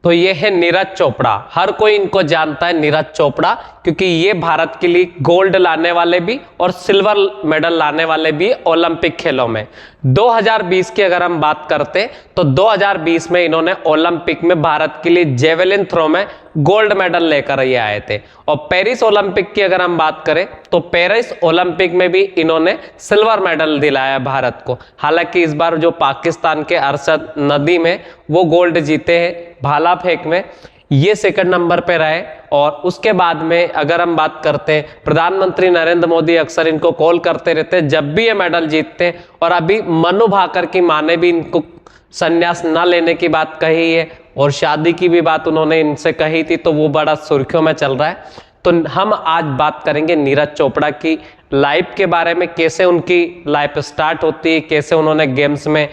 तो ये है नीरज चोपड़ा। हर कोई इनको जानता है नीरज चोपड़ा, क्योंकि ये भारत के लिए गोल्ड लाने वाले भी और सिल्वर मेडल लाने वाले भी ओलंपिक खेलों में। 2020 की अगर हम बात करते तो 2020 में इन्होंने ओलंपिक में भारत के लिए जेवेलिन थ्रो में गोल्ड मेडल लेकर ये आए थे। और पेरिस ओलंपिक की अगर हम बात करें तो पेरिस ओलंपिक में भी इन्होंने सिल्वर मेडल दिलाया भारत को। हालांकि इस बार जो पाकिस्तान के अरशद नदीम है वो गोल्ड जीते हैं भाला फेंक में, ये सेकंड नंबर पे रहे। और उसके बाद में अगर हम बात करते हैं, प्रधानमंत्री नरेंद्र मोदी अक्सर इनको कॉल करते रहते हैं जब भी ये मेडल जीतते हैं। और अभी मनु भाकर की मां ने भी इनको संन्यास न लेने की बात कही है और शादी की भी बात उन्होंने इनसे कही थी, तो वो बड़ा सुर्खियों में चल रहा है। तो हम आज बात करेंगे नीरज चोपड़ा की लाइफ के बारे में, कैसे उनकी लाइफ स्टार्ट होती है, कैसे उन्होंने गेम्स में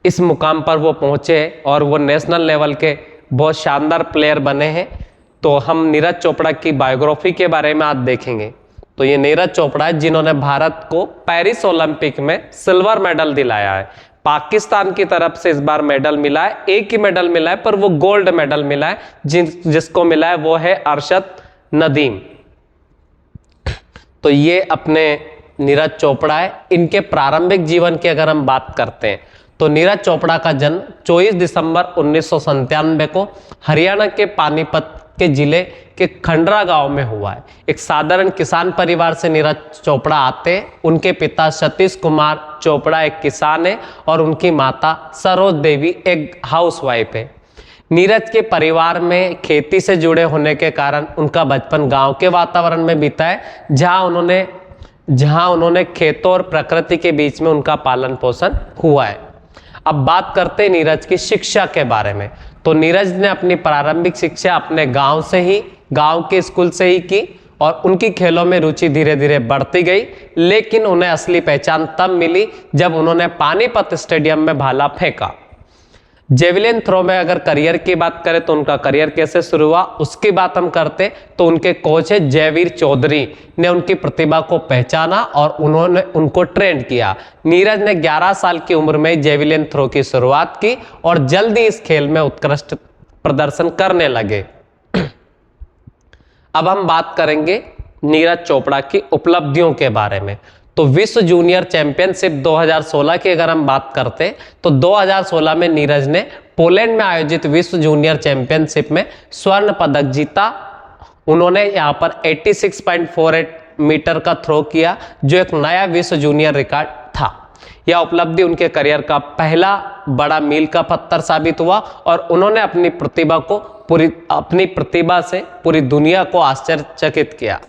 इस मुकाम पर वो पहुंचे और वो नेशनल लेवल के बहुत शानदार प्लेयर बने हैं। तो हम नीरज चोपड़ा की बायोग्राफी के बारे में आज देखेंगे। तो ये नीरज चोपड़ा है जिन्होंने भारत को पेरिस ओलंपिक में सिल्वर मेडल दिलाया है। पाकिस्तान की तरफ से इस बार मेडल मिला है, एक ही मेडल मिला है पर वो गोल्ड मेडल मिला है। जिसको मिला है वो है अरशद नदीम। तो ये अपने नीरज चोपड़ा है। इनके प्रारंभिक जीवन की अगर हम बात करते हैं तो नीरज चोपड़ा का जन्म 24 दिसंबर 1997 को हरियाणा के पानीपत के जिले के खंडरा गांव में हुआ है। एक साधारण किसान परिवार से नीरज चोपड़ा आते हैं। उनके पिता सतीश कुमार चोपड़ा एक किसान है और उनकी माता सरोज देवी एक हाउसवाइफ है। नीरज के परिवार में खेती से जुड़े होने के कारण उनका बचपन गांव के वातावरण में बीता है, जहां उन्होंने खेतों और प्रकृति के बीच में उनका पालन पोषण हुआ है। अब बात करते हैं नीरज की शिक्षा के बारे में। तो नीरज ने अपनी प्रारंभिक शिक्षा अपने गांव के स्कूल से ही की और उनकी खेलों में रुचि धीरे धीरे बढ़ती गई। लेकिन उन्हें असली पहचान तब मिली जब उन्होंने पानीपत स्टेडियम में भाला फेंका। जेवलिन थ्रो में अगर करियर की बात करें तो उनका करियर कैसे शुरू हुआ उसकी बात हम करते तो उनके कोच है जयवीर चौधरी ने उनकी प्रतिभा को पहचाना और उन्होंने उनको ट्रेन किया। नीरज ने 11 साल की उम्र में जेवलिन थ्रो की शुरुआत की और जल्दी इस खेल में उत्कृष्ट प्रदर्शन करने लगे। अब हम बात करेंगे नीरज चोपड़ा की उपलब्धियों के बारे में। तो विश्व जूनियर चैंपियनशिप 2016 की अगर हम बात करते हैं तो 2016 में नीरज ने पोलैंड में आयोजित विश्व जूनियर चैंपियनशिप में स्वर्ण पदक जीता। उन्होंने यहाँ पर 86.48 मीटर का थ्रो किया जो एक नया विश्व जूनियर रिकॉर्ड था। यह उपलब्धि उनके करियर का पहला बड़ा मील का पत्थर साबित हुआ और उन्होंने अपनी प्रतिभा से पूरी दुनिया को आश्चर्यचकित किया।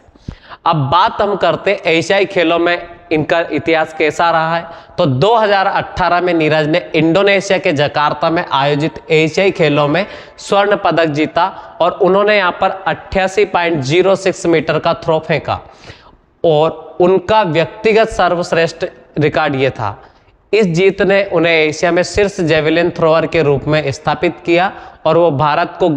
अब बात हम करते एशियाई खेलों में इनका इतिहास कैसा रहा है। तो 2018 में नीरज ने इंडोनेशिया के जकार्ता में आयोजित एशियाई खेलों में स्वर्ण पदक जीता और उन्होंने यहाँ पर 88.06 मीटर का थ्रो फेंका और उनका व्यक्तिगत सर्वश्रेष्ठ रिकॉर्ड ये था। इस जीत ने उन्हें एशिया में शीर्ष जेवलिन थ्रोअर के रूप में स्थापित किया और वो भारत को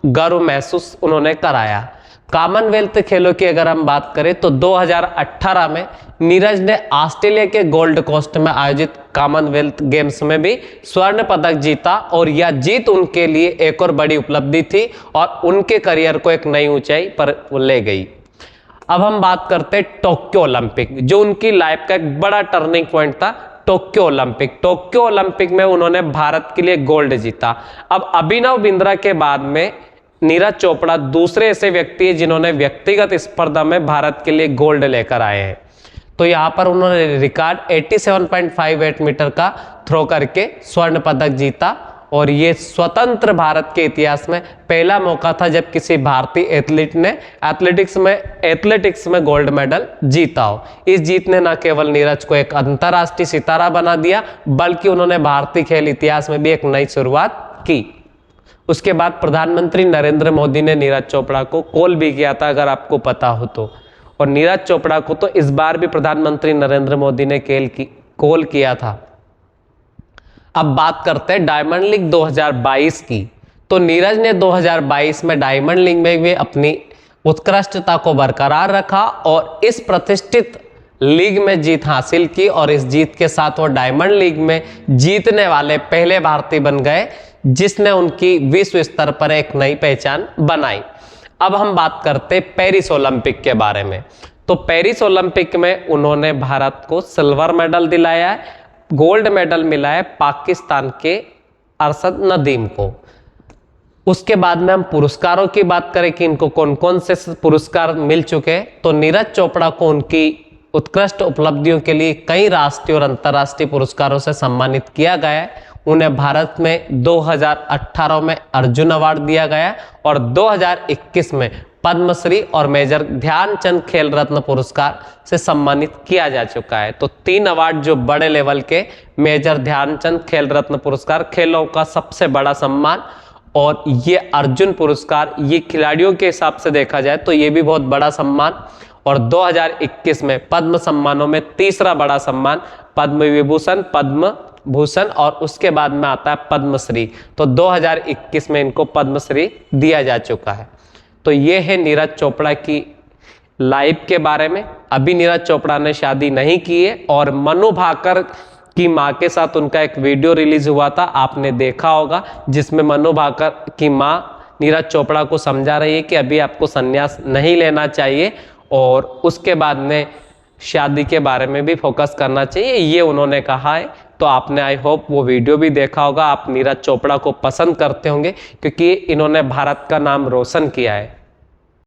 गर्व महसूस उन्होंने कराया। कॉमनवेल्थ खेलों की अगर हम बात करें तो 2018 में नीरज ने ऑस्ट्रेलिया के गोल्ड कोस्ट में आयोजित कॉमनवेल्थ गेम्स में भी स्वर्ण पदक जीता और यह जीत उनके लिए एक और बड़ी उपलब्धि थी और उनके करियर को एक नई ऊंचाई पर ले गई। अब हम बात करते हैं टोक्यो ओलंपिक, जो उनकी लाइफ का एक बड़ा टर्निंग पॉइंट था। टोक्यो ओलंपिक में उन्होंने भारत के लिए गोल्ड जीता। अब अभिनव बिंद्रा के बाद में नीरज चोपड़ा दूसरे ऐसे व्यक्ति हैं जिन्होंने व्यक्तिगत स्पर्धा में भारत के लिए गोल्ड लेकर आए हैं। तो यहाँ पर उन्होंने रिकॉर्ड 87.58 मीटर का थ्रो करके स्वर्ण पदक जीता और ये स्वतंत्र भारत के इतिहास में पहला मौका था जब किसी भारतीय एथलीट ने एथलेटिक्स में गोल्ड मेडल जीता हो। इस जीत ने न केवल नीरज को एक अंतर्राष्ट्रीय सितारा बना दिया बल्कि उन्होंने भारतीय खेल इतिहास में भी एक नई शुरुआत की। उसके बाद प्रधानमंत्री नरेंद्र मोदी ने नीरज चोपड़ा को कॉल भी किया था, अगर आपको पता हो तो। और नीरज चोपड़ा को तो इस बार भी प्रधानमंत्री नरेंद्र मोदी ने कॉल किया था। अब बात करते हैं डायमंड लीग 2022 की। तो नीरज ने 2022 में डायमंड लीग में भी अपनी उत्कृष्टता को बरकरार रखा और इस प्रतिष्ठित लीग में जीत हासिल की और इस जीत के साथ वो डायमंड लीग में जीतने वाले पहले भारतीय बन गए जिसने उनकी विश्व स्तर पर एक नई पहचान बनाई। अब हम बात करते पेरिस ओलंपिक के बारे में। तो पेरिस ओलंपिक में उन्होंने भारत को सिल्वर मेडल दिलाया है, गोल्ड मेडल मिला है पाकिस्तान के अरशद नदीम को। उसके बाद में हम पुरस्कारों की बात करें कि इनको कौन कौन से पुरस्कार मिल चुके हैं, तो नीरज चोपड़ा को उनकी उत्कृष्ट उपलब्धियों के लिए कई राष्ट्रीय और अंतर्राष्ट्रीय पुरस्कारों से सम्मानित किया गया है। उन्हें भारत में 2018 में अर्जुन अवार्ड दिया गया और 2021 में पद्मश्री और मेजर ध्यानचंद खेल रत्न पुरस्कार से सम्मानित किया जा चुका है। तो 3 अवार्ड जो बड़े लेवल के, मेजर ध्यानचंद खेल रत्न पुरस्कार खेलों का सबसे बड़ा सम्मान, और ये अर्जुन पुरस्कार ये खिलाड़ियों के हिसाब से देखा जाए तो ये भी बहुत बड़ा सम्मान। और 2021 में पद्म सम्मानों में तीसरा बड़ा सम्मान पद्म विभूषण, पद्म भूषण और उसके बाद में आता है पद्मश्री। तो 2021 में इनको पद्मश्री दिया जा चुका है। तो ये है नीरज चोपड़ा की लाइफ के बारे में। अभी नीरज चोपड़ा ने शादी नहीं की है और मनु भाकर की माँ के साथ उनका एक वीडियो रिलीज हुआ था, आपने देखा होगा, जिसमें मनु भाकर की माँ नीरज चोपड़ा को समझा रही है कि अभी आपको संन्यास नहीं लेना चाहिए और उसके बाद में शादी के बारे में भी फोकस करना चाहिए, ये उन्होंने कहा है। तो आपने आई होप वो वीडियो भी देखा होगा, आप नीरज चोपड़ा को पसंद करते होंगे क्योंकि इन्होंने भारत का नाम रोशन किया है।